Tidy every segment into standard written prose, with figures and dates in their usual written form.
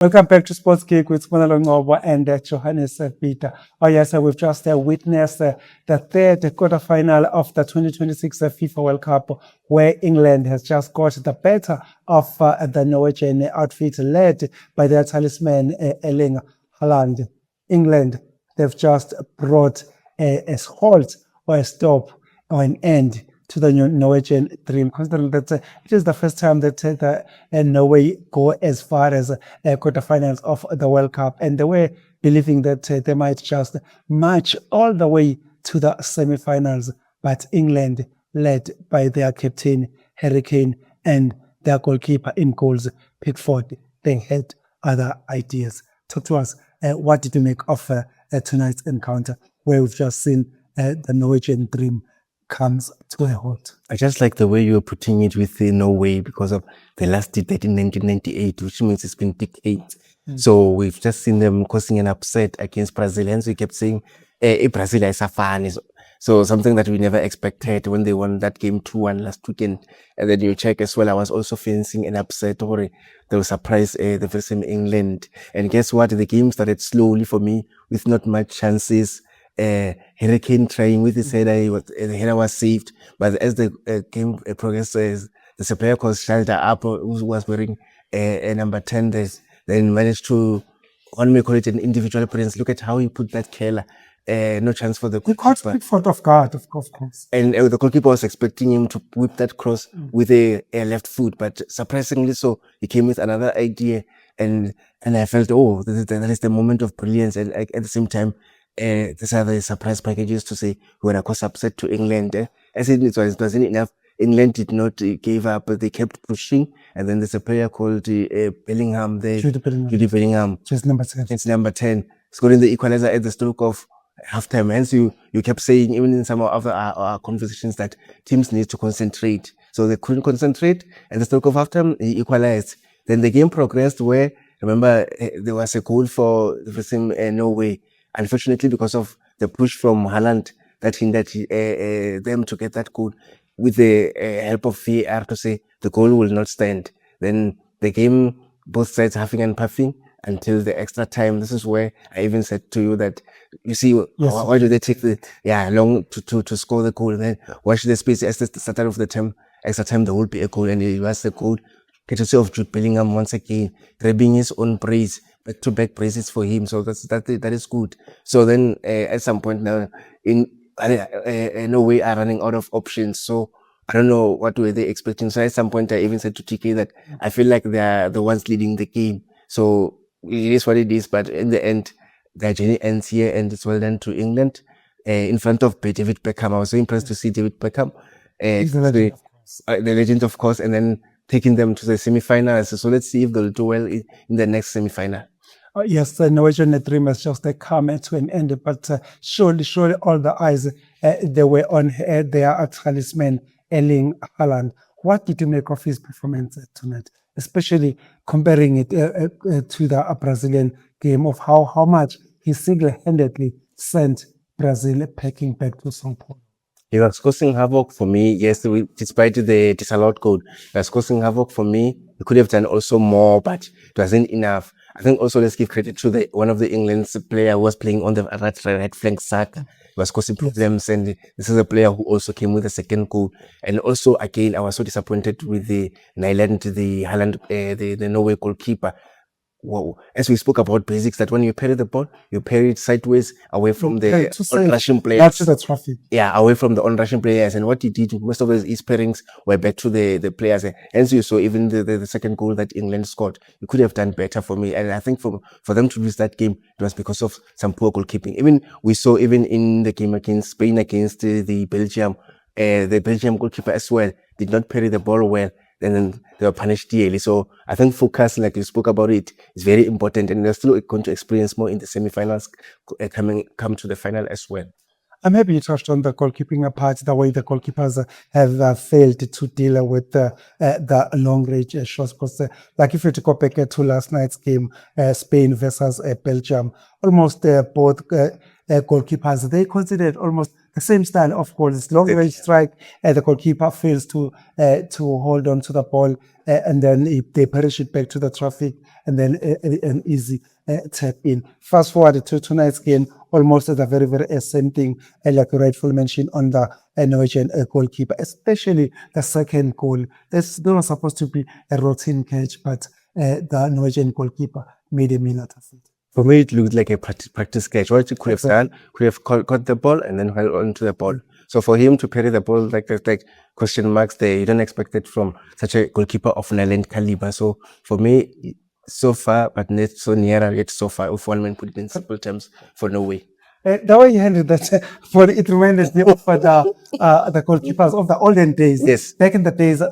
Welcome back to Sports Geek with Sibonelo Ngcobo and Johannes Peter. Oh yes, we've just witnessed the third quarterfinal of the 2026 FIFA World Cup, where England has just got the better of the Norwegian outfit led by their talisman Erling Haaland. England, they've just brought a halt or a stop or an end to the Norwegian dream, considering that it is the first time that Norway go as far as quarterfinals of the World Cup, and they were believing that they might just march all the way to the semi-finals. But England, led by their captain Harry Kane and their goalkeeper in goals, Pickford, they had other ideas. Talk to us. What did you make of tonight's encounter, where we've just seen the Norwegian dream comes to a halt? I just like the way you were putting it with the Norway, because of the last debate in 1998, which means it's been decades. So we've just seen them causing an upset against Brazil. Hence we kept saying, Brazil is a fan. So something that we never expected when they won that game 2-1 last weekend. And then you check as well, I was also facing an upset, or they were surprised the first in England. And guess what? The game started slowly for me with not much chances. Harry Kane trying with his header, the header was saved. But as the game progresses, there's a player called Schalder up who was wearing a number 10, then managed to, one may call it an individual presence. Look at how he put that Keller. No chance for the goalkeeper. He caught Pickford off guard, of course. And the goalkeeper was expecting him to whip that cross with a left foot, but surprisingly so, he came with another idea, and I felt, that is the moment of brilliance. And at the same time, these are the surprise packages to say we were a cause upset to England. As it wasn't enough. England did not give up, but they kept pushing. And then there's a player called Bellingham there. Jude Bellingham. Just number 10. It's number 10. Scoring the equalizer at the stroke of halftime. Hence you kept saying, even in some of our conversations, that teams need to concentrate. So they couldn't concentrate. At the stroke of halftime, he equalized. Then the game progressed where, remember, there was a goal for the first team Norway. Unfortunately, because of the push from Haaland, that hindered them to get that goal, with the help of VAR to say the goal will not stand. Then the game, both sides huffing and puffing until the extra time. This is where I even said to you that, you see, why do they take long to score the goal? And then watch the space. As the start of the term, extra time, there will be a goal, and it was the goal. Courtesy of Jude Bellingham once again, grabbing his own praise, back-to-back praises for him. So that is good. So then at some point now, Norway are running out of options. So I don't know what were they expecting. So at some point I even said to TK that I feel like they are the ones leading the game. So it is what it is. But in the end, their journey ends here, and it's well done to England in front of David Beckham. I was so impressed to see David Beckham, the legend, of course, and then taking them to the semi-finals. So let's see if they'll do well in the next semi-final. Yes, the Norwegian dream has just come to an end, but surely all the eyes they were on their talisman, Erling Haaland. What did you make of his performance tonight, especially comparing it to the Brazilian game, of how much he single-handedly sent Brazil packing back to São Paulo? He was causing havoc for me. Yes, despite the disallowed goal, he was causing havoc for me. He could have done also more, but it wasn't enough. I think also let's give credit to one of the England's player who was playing on the right flank, Saka. He was causing problems, and this is a player who also came with a second goal. And also, again, I was so disappointed with the Nyland, the Haaland, the Norway goalkeeper. Wow. As we spoke about basics, that when you parry the ball, you parry it sideways away from the on-rushing players. That's the trophy. Yeah, away from the on-rushing players. And what he did, most of his pairings were back to the players. Hence you saw even the second goal that England scored. You could have done better for me. And I think for them to lose that game, it was because of some poor goalkeeping. Even we saw even in the game against Spain, against the Belgium goalkeeper as well did not parry the ball well. Then they were punished dearly. So I think focus, like you spoke about it, is very important, and they're still going to experience more in the semi-finals come to the final as well. And maybe you touched on the goalkeeping part, the way the goalkeepers have failed to deal with the long-range shots. Because, like if you to go back to last night's game, Spain versus Belgium, almost both goalkeepers, they considered almost the same style of goals. It's long range strike, the goalkeeper fails to hold on to the ball, and then they perish it back to the traffic, and then an easy tap in. Fast forward to tonight's game, almost the very, very same thing, like you rightfully mentioned on the Norwegian goalkeeper, especially the second goal. There was supposed to be a routine catch, but the Norwegian goalkeeper made a meal out of it. For me, it looked like a practice catch. What you could have done, could have caught the ball and then held on to the ball. So for him to parry the ball, like there's like question marks there, you don't expect it from such a goalkeeper of Netherlands caliber. So for me, so far, but not so near yet so far, if one man put it in simple terms, for Norway. The way you handled that, it reminded me of the goalkeepers of the olden days. Yes. Back in the days,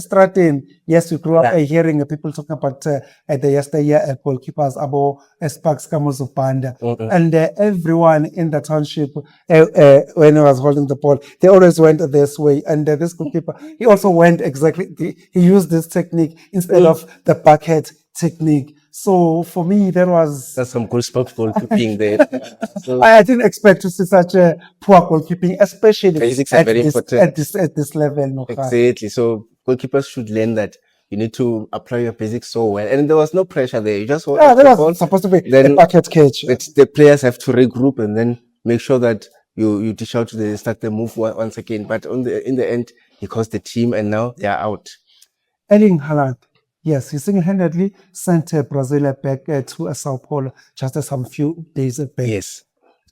Stratton, yes, we grew up hearing people talking about the yesteryear goalkeepers, Abo, Sparks, Kamuzu, Panda. And everyone in the township, when he was holding the ball, they always went this way. And this goalkeeper, he also went exactly, he used this technique instead of the bucket technique. So for me, that's some good spot goalkeeping there. So I didn't expect to see such a poor goalkeeping, especially basics are very important at this level. No, exactly. So goalkeepers should learn that you need to apply your basics so well. And there was no pressure there. You just hold there the was ball, supposed to be then a bucket catch. The players have to regroup and then make sure that you dish out start the move once again. But in the end, he cost the team and now they are out. Erling Haaland. Yes, he single-handedly sent Brazil back to Sao Paulo just some few days back. Yes.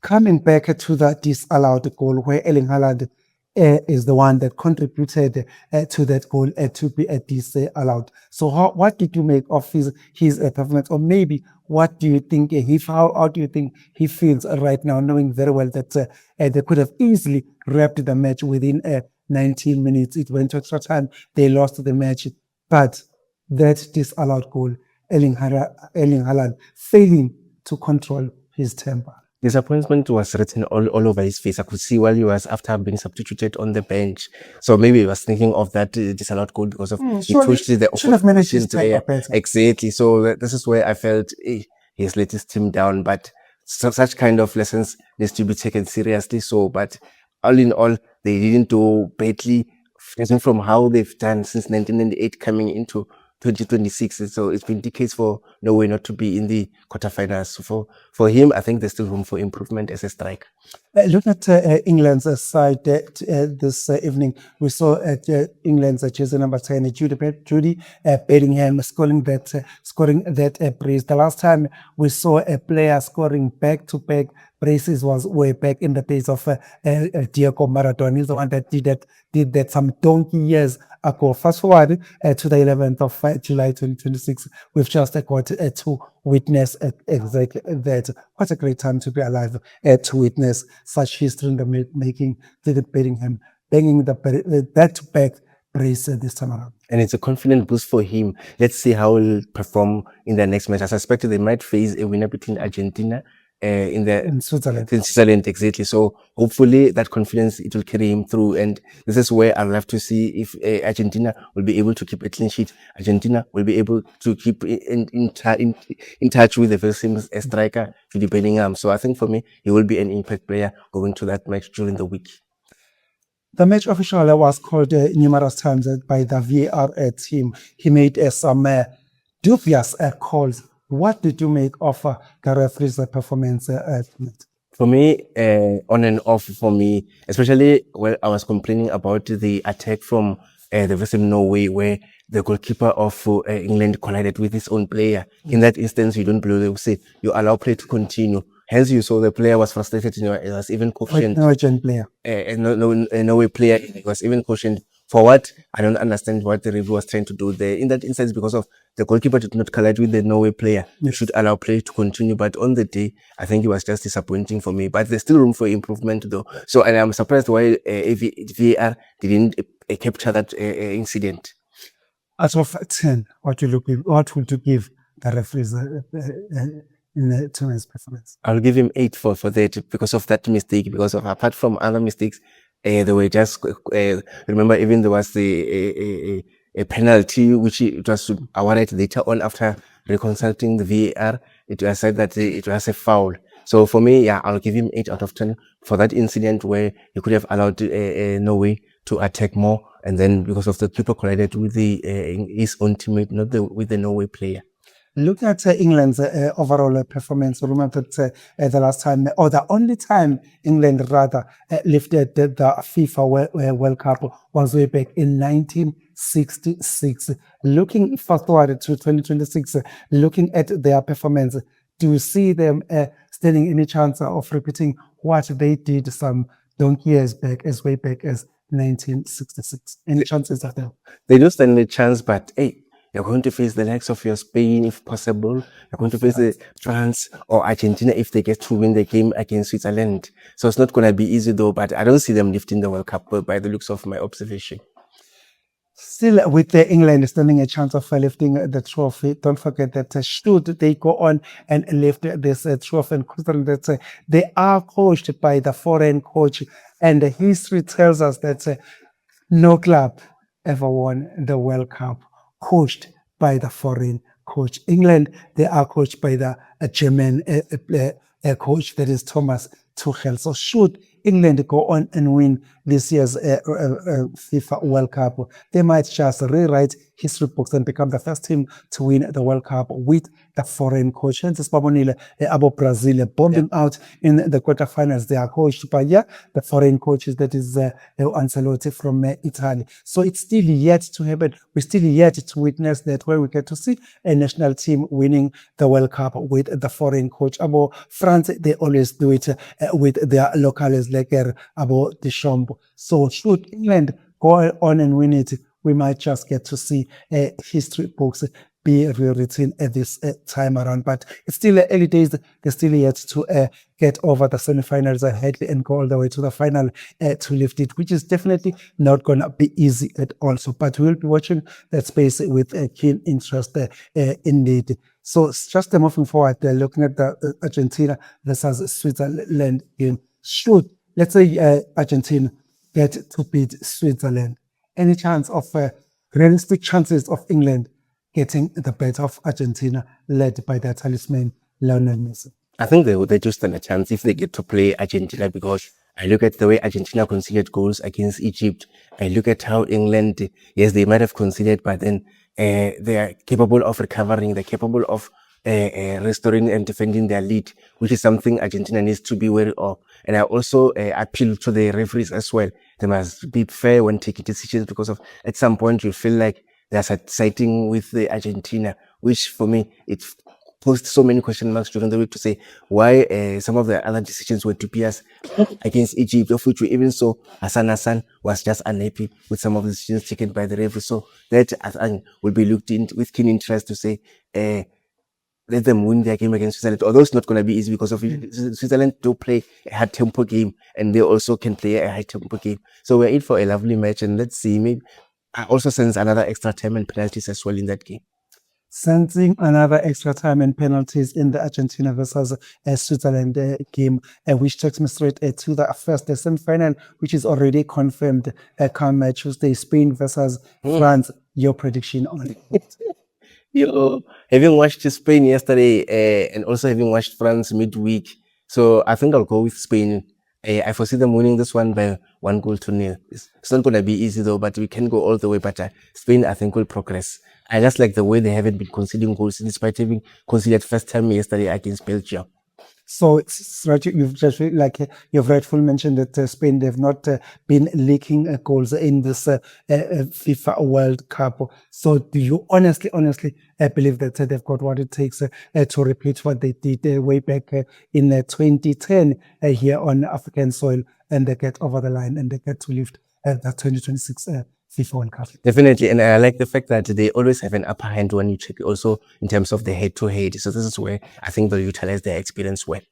Coming back to the disallowed goal where Erling Haaland is the one that contributed to that goal to be disallowed. So what did you make of his performance? Or maybe what do you think, how do you think he feels right now, knowing very well that they could have easily wrapped the match within 19 minutes. It went to extra time. They lost the match. But that disallowed goal, Erling Haaland failing to control his temper. Disappointment was written all over his face. I could see while he was after being substituted on the bench. So maybe he was thinking of that disallowed goal because of he pushed the should have managed his temper better. Exactly. So this is where I felt he has let his team down. But such kind of lessons needs to be taken seriously. So, but all in all, they didn't do badly, from how they've done since 1998 coming into 2026. So it's been decades for Norway not to be in the quarterfinals. So for him, I think there's still room for improvement as a striker. Look at England's side this evening. We saw England's jersey number 10, Judy Bellingham scoring that brace. The last time we saw a player scoring back-to-back braces was way back in the days of Diego Maradona. He's the one that did that some donkey years ago. Fast forward to the 11th of July 2026, we've just got to witness exactly that. What a great time to be alive to witness such history in the making. David Bellingham banging the back-to-back brace this time around. And it's a confident boost for him. Let's see how he'll perform in the next match. I suspect they might face a winner between Argentina in Switzerland. In Switzerland, exactly. So hopefully that confidence, it will carry him through. And this is where I'd love to see if Argentina will be able to keep a clean sheet. Argentina will be able to keep in touch with the very same striker, Jude Bellingham. So I think for me, he will be an impact player going to that match during the week. The match official was called numerous times by the VAR team. He made some dubious calls. What did you make of the referee's performance tonight? For me, on and off for me, especially when I was complaining about the attack from the versus Norway, where the goalkeeper of England collided with his own player. In that instance, you don't blow the say, you allow play to continue. Hence, you saw the player was frustrated. It was even cautioned. Norwegian player. Norway player was even cautioned. For what? I don't understand what the review was trying to do there. In that instance, because of the goalkeeper did not collide with the Norway player. You should allow play to continue. But on the day, I think it was just disappointing for me. But there's still room for improvement though. So, and I'm surprised why VAR didn't capture that incident. Out of 10, what would you give the referees in tonight's performance? I'll give him 8 for that because of that mistake. Because of apart from other mistakes, they were just remember even there was a penalty which it was awarded later on after reconsulting the VAR. It was said that it was a foul. So for me, yeah, I'll give him 8 out of 10 for that incident where he could have allowed Norway to attack more, and then because of the people collided with his own teammate, not with the Norway player. Look at England's overall performance. Remember that the last time, or the only time England rather lifted the FIFA World Cup was way back in 1966. Looking forward to 2026, looking at their performance, do you see them standing any chance of repeating what they did some donkey years back, as way back as 1966? Any chances are there? They do stand a chance, but hey, you're going to face the likes of your Spain if possible. You're going to face the France or Argentina if they get to win the game against Switzerland. So it's not going to be easy though, but I don't see them lifting the World Cup by the looks of my observation. Still, with the England standing a chance of lifting the trophy, don't forget that should they go on and lift this trophy, and considering that they are coached by the foreign coach, and the history tells us that no club ever won the World Cup coached by the foreign coach. England, they are coached by the German coach, that is Thomas Tuchel. So should England go on and win this year's FIFA World Cup, they might just rewrite history books and become the first team to win the World Cup with the foreign coach. Hence, Abo Brazil bombing out in the quarterfinals. They are coached by the foreign coaches, that is Ancelotti from Italy. So it's still yet to happen. We're still yet to witness that, where we get to see a national team winning the World Cup with the foreign coach. Abo France, they always do it with their locals like Abo Deschamps. So should England go on and win it, we might just get to see history books be rewritten at this time around. But it's still early days. They're still yet to get over the semi-finals ahead and go all the way to the final to lift it, which is definitely not going to be easy at all. So, but we'll be watching that space with keen interest indeed. So just moving forward, looking at the Argentina versus Switzerland game. Should, let's say, Argentina get to beat Switzerland, any chance of realistic chances of England getting the better of Argentina, led by their talisman, Lionel Messi? I think they just stand a chance if they get to play Argentina, because I look at the way Argentina conceded goals against Egypt. I look at how England, yes, they might have conceded, but then they are capable of recovering. They're capable of restoring and defending their lead, which is something Argentina needs to be wary of. And I also appeal to the referees as well. They must be fair when taking decisions, because of at some point you feel like they're siding with the Argentina, which for me, it posed so many question marks during the week to say why some of the other decisions were dubious against Egypt, of which we even saw Hassan was just unhappy with some of the decisions taken by the referee. So that, I think, will be looked into with keen interest to say, let them win their game against Switzerland. Although it's not going to be easy, because of Switzerland do play a high tempo game, and they also can play a high tempo game. So we're in for a lovely match, and let's see. Maybe I also sense another extra time and penalties as well in that game. Sensing another extra time and penalties in the Argentina versus Switzerland game, which takes me straight to the first semi-final, which is already confirmed come Tuesday, Spain versus France. Your prediction on it? Yo, having watched Spain yesterday and also having watched France midweek, so I think I'll go with Spain. I foresee them winning this one by 1-0. It's not going to be easy though, but we can go all the way. But Spain, I think, will progress. I just like the way they haven't been conceding goals, despite having conceded first time yesterday against Belgium. So it's right. You've just you've rightfully mentioned that Spain, they've not been leaking goals in this FIFA World Cup. So do you honestly believe that they've got what it takes to repeat what they did way back in 2010 here on African soil, and they get over the line and they get to lift the 2026 FIFA World Cup? Definitely, and I like the fact that they always have an upper hand when you check also in terms of the head-to-head. So this is where I think they'll utilize their experience well.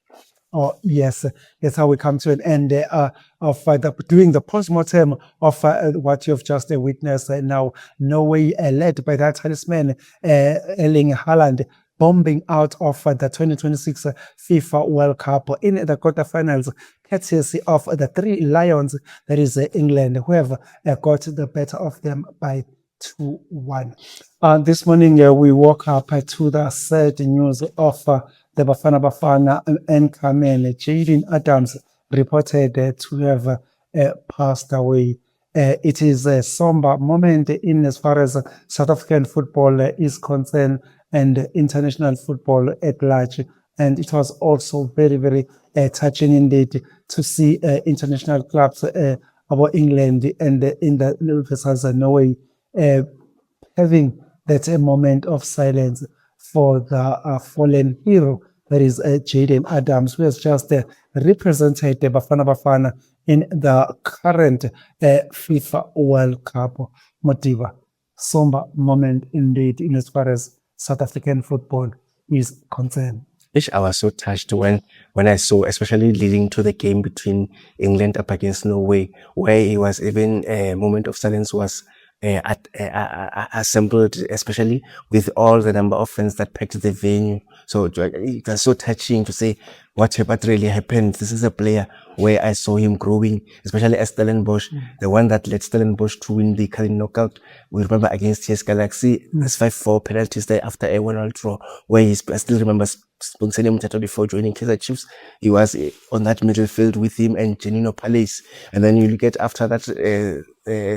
Oh, yes. That's how we come to an end of doing the post-mortem of what you've just witnessed now. Norway, led by that talisman, Erling Haaland, bombing out of the 2026 FIFA World Cup in the quarterfinals, courtesy of the three Lions, that is England, who have got the better of them by 2-1. This morning, we woke up to the sad news of the Bafana Bafana and Carmen. Jaden Adams reported to have passed away. It is a somber moment in as far as South African football is concerned and international football at large. And it was also very, very touching indeed to see international clubs about England and in the versus Norway having that moment of silence for the fallen hero that is Jaden Adams, who has just represented the Bafana Bafana in the current FIFA World Cup. Motiva, somber moment indeed in as far as South African football is concerned. I was so touched when I saw, especially leading to the game between England up against Norway, where it was even a moment of silence was assembled, especially with all the number of fans that packed the venue. So it was so touching to say what really happened. This is a player where I saw him growing, especially as Stellenbosch, the one that led Stellenbosch to win the Carling knockout. We remember against TS Galaxy, there's 5-4 penalties there after a 1-1 draw, where I still remember Sibongiseni Mthatha before joining Kaizer Chiefs. He was on that middle field with him and Janino Palace. And then you look at after that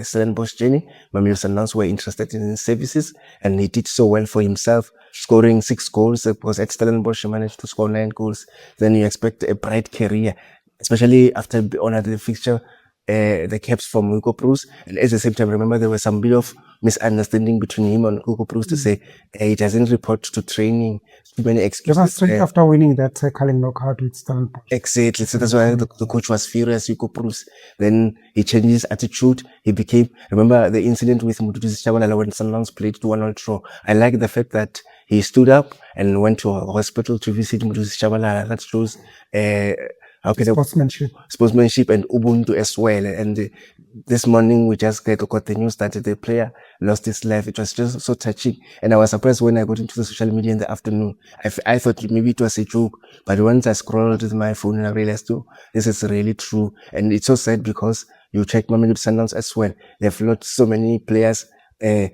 Stellenbosch journey, Mamelodi Sundowns were interested in his services, and he did so well for himself, scoring 6 goals. It was at Stellenbosch, he managed to score 9 goals. Then you expect a bright career, especially after honored the fixture, the caps from Hugo Broos. And at the same time, remember there was some bit of misunderstanding between him and Hugo Broos to say he doesn't report to training. Too many excuses. It was straight after winning that Carling knockout with Stellenbosch. Exactly. So that's why the coach was furious, Hugo Broos. Then he changed his attitude. He became, remember the incident with Mduduzi Shabalala when Sundowns played 2-1 draw. I like the fact that he stood up and went to a hospital to visit Mduduzi Shabalala. That shows sportsmanship and Ubuntu as well. And this morning we just got the news that the player lost his life. It was just so touching, and I was surprised when I got into the social media in the afternoon. I thought maybe it was a joke, but once I scrolled with my phone and I realized, oh, this is really true. And it's so sad because you check Mamelodi Sundowns as well. They've lost so many players. Oscar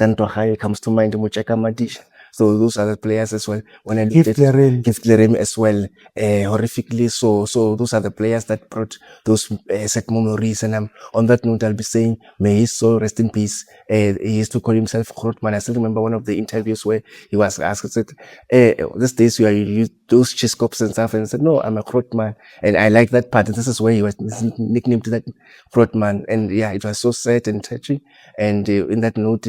Ntohai comes to mind, Mucheka Madisha. So those are the players as well. When I looked at Gift Lerem as well, horrifically so. So those are the players that brought those sad memories. And on that note, I'll be saying, may his soul rest in peace. He used to call himself Grootman. I still remember one of the interviews where he was asked, these days you use those cheese cups and stuff, and he said, no, I'm a Grootman. And I like that part. And this is where he was nicknamed that Grootman. And yeah, it was so sad and touching. And in that note,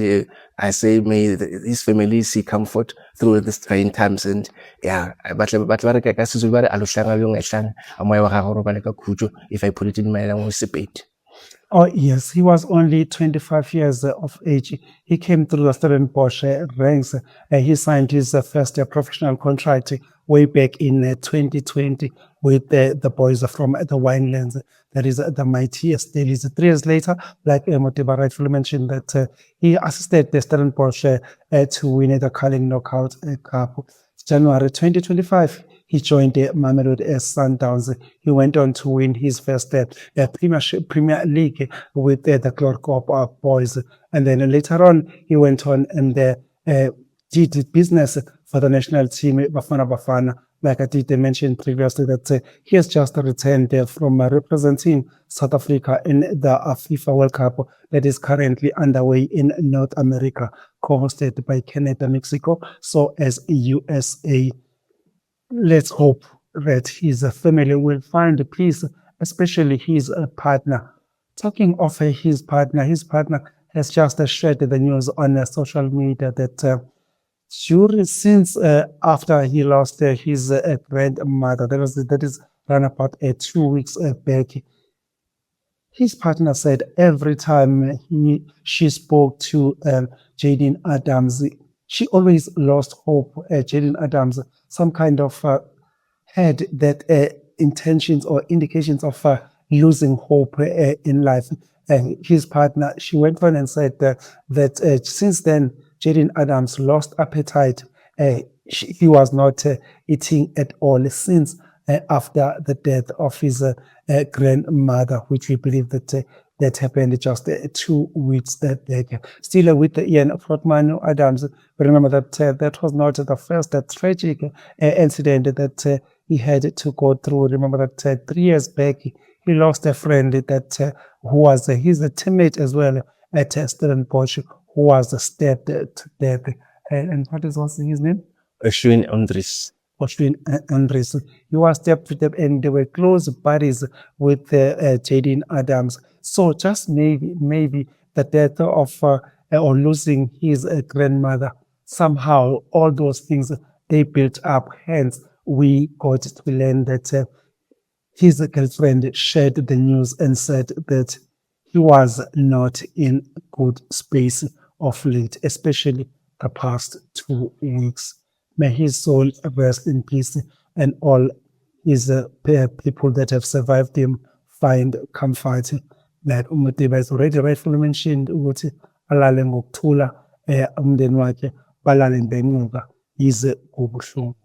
I say, may his family see comfort through these trying times. And yeah, if I put it in my language, debate. Oh, yes, he was only 25 years of age. He came through the Stellenbosch ranks. He signed his first professional contract way back in 2020 with the boys from the Winelands. That is the mighty Steelies. 3 years later, like Motiba rightfully mentioned, that he assisted the Stellenbosch to win the Carling Knockout Cup. January 2025. He joined the Mamelodi Sundowns. He went on to win his first Premier League with the Clorcop boys. And then later on, he went on and did business for the national team, Bafana Bafana. Like I did mention previously, that he has just returned from representing South Africa in the FIFA World Cup that is currently underway in North America, co-hosted by Canada, Mexico, so as USA. Let's hope that his family will find peace, especially his partner. Talking of his partner has just shared the news on social media that since after he lost his grandmother, that is around about 2 weeks back, his partner said every time she spoke to Jaden Adams, she always lost hope. Jaden Adams, some kind of had that intentions or indications of losing hope in life. His partner, she went on and said that since then, Jaden Adams lost appetite. He was not eating at all since after the death of his grandmother, which we believe that that happened just 2 weeks back. Still with Ian Frotman Adams, remember that that was not the first tragic incident that he had to go through. Remember that 3 years back, he lost a friend that who was his teammate as well at Stellenbosch, who was stabbed to death. And what is also his name? Ashwin Andres. Ashwin Andres. He was stabbed to death, and they were close buddies with Jaden Adams. So just maybe the death of or losing his grandmother, somehow all those things they built up. Hence, we got to learn that his girlfriend shared the news and said that he was not in good space of late, especially the past 2 weeks. May his soul rest in peace, and all his people that have survived him find comfort. That Umutiba is already rightfully mentioned ukuthi alale ngokuthula umndeni wakhe balale ngemuva yize kubuhlungu.